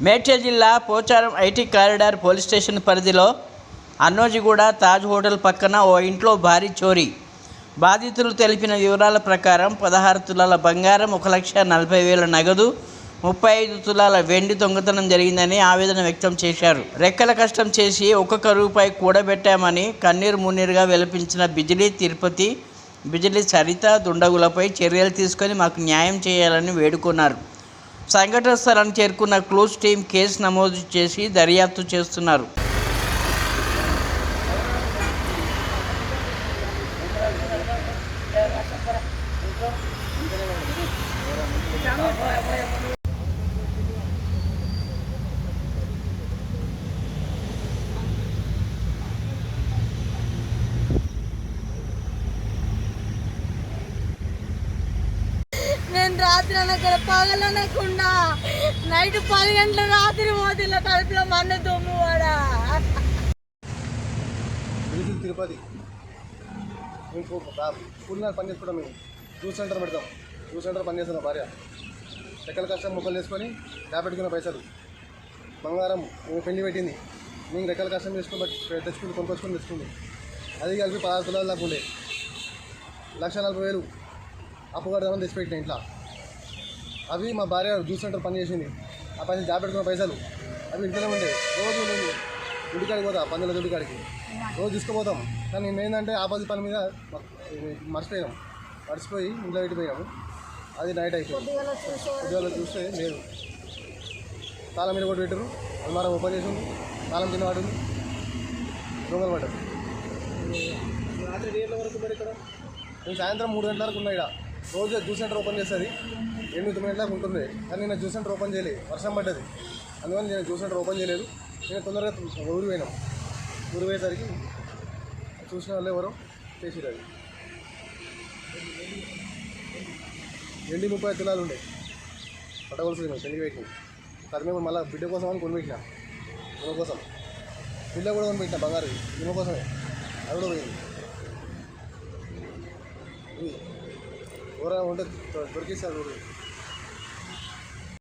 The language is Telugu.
మేడ్చల్ జిల్లా Pocharam IT corridor police station పరిధిలో అన్నోజిగూడ తాజ్ హోటల్ పక్కన ఓ ఇంట్లో భారీ చోరీ. బాధితులు తెలిపిన వివరాల ప్రకారం 16 తులాల బంగారం, 1,40,000 నగదు, 35 తులాల వెండి దొంగతనం జరిగిందని ఆవేదన వ్యక్తం చేశారు. రెక్కల కష్టం చేసి ఒక్కొక్క రూపాయి కూడబెట్టామని కన్నీరు మున్నీరుగా విలపించిన బిజిలీ తిరుపతి, బిజిలీ సరిత దుండగులపై చర్యలు తీసుకొని మాకు న్యాయం చేయాలని వేడుకున్నారు. సంఘటన స్థలానికి చేరుకున్న క్లూస్ టీం కేసు నమోదు చేసి దర్యాప్తు చేస్తున్నారు. నేను రాత్రి అనగా పగలనకుండా నైట్ 10 గంటల రాత్రి మోతిలో కడుపులో మన్న దుమ్ము వాడా. తిరుపతి స్కూల్ పని చేసుకోవడం, మేము జ్యూస్ సెంటర్ పెడతాం. జ్యూస్ సెంటర్ పని చేస్తాం. భార్య రెక్కల కష్టం ముక్కలు వేసుకొని పెట్టుకున్న పైసలు, బంగారం మేము పెళ్లి పెట్టింది, మేము రెక్కల కష్టం చేసుకుని తెచ్చుకుంది, కొనుక్కొచ్చుకొని తెచ్చుకుంది. అది కలిపి 16 తులాల దాకా ఉండే 1,40,000 అప్పు కడదామని తెచ్చిపెట్టిన ఇంట్లో. అవి మా భార్య జ్యూస్ సెంటర్ పని చేసింది. ఆ పని పెట్టుకున్న పైసలు అవి ఇంట్లోనే ఉండే. రోజు నేను దుడికాడికి పోతా, పందుల దుడికాడికి రోజు తీసుకుపోతాం. కానీ నేను ఏంటంటే ఆపోజిట్ పని మీద మర్చిపోయి ఇంట్లో పెట్టిపోయాము. అది నైట్ అయిపోయింది. ఉద్యోగాలు చూస్తే లేదు, తాళం మీద కూడా పెట్టారు. అల్మారం ఓపెన్ చేసి ఉంది, తాళం కింద పడుతుంది, దొంగలు పడ్డారు. రాత్రి ఏ గంటల వరకు ఇక్కడ నేను సాయంత్రం 3 గంటల వరకు ఉన్నా. ఇక్కడ రోజు జ్యూస్ సెంటర్ ఓపెన్ చేస్తుంది, 8-9 గంటలకు ఉంటుంది. కానీ నేను జ్యూస్ సెంటర్ ఓపెన్ చేయలేదు, వర్షం పడ్డది. అందువల్ల నేను జ్యూస్ సెంటర్ ఓపెన్ చేయలేదు. నేను తొందరగా ఊరు పోయినాం. ఊరు పోయేసరికి చూసిన వాళ్ళు ఎవరో చేసిరు. అది వెండి 30 తులాలు ఉండే పట్టవలసింది. మేము పెళ్లి పెట్టినాం. అది మేము మళ్ళీ బిడ్డ కోసం అని కొనిపెట్టినా, ఈమె కోసం. బిడ్డ కూడా కొనిపెట్టినా బంగారు, ఈమె కోసమే. అది కూడా పోయింది. ఎవరైనా ఉంటే దొరికిస్తారు.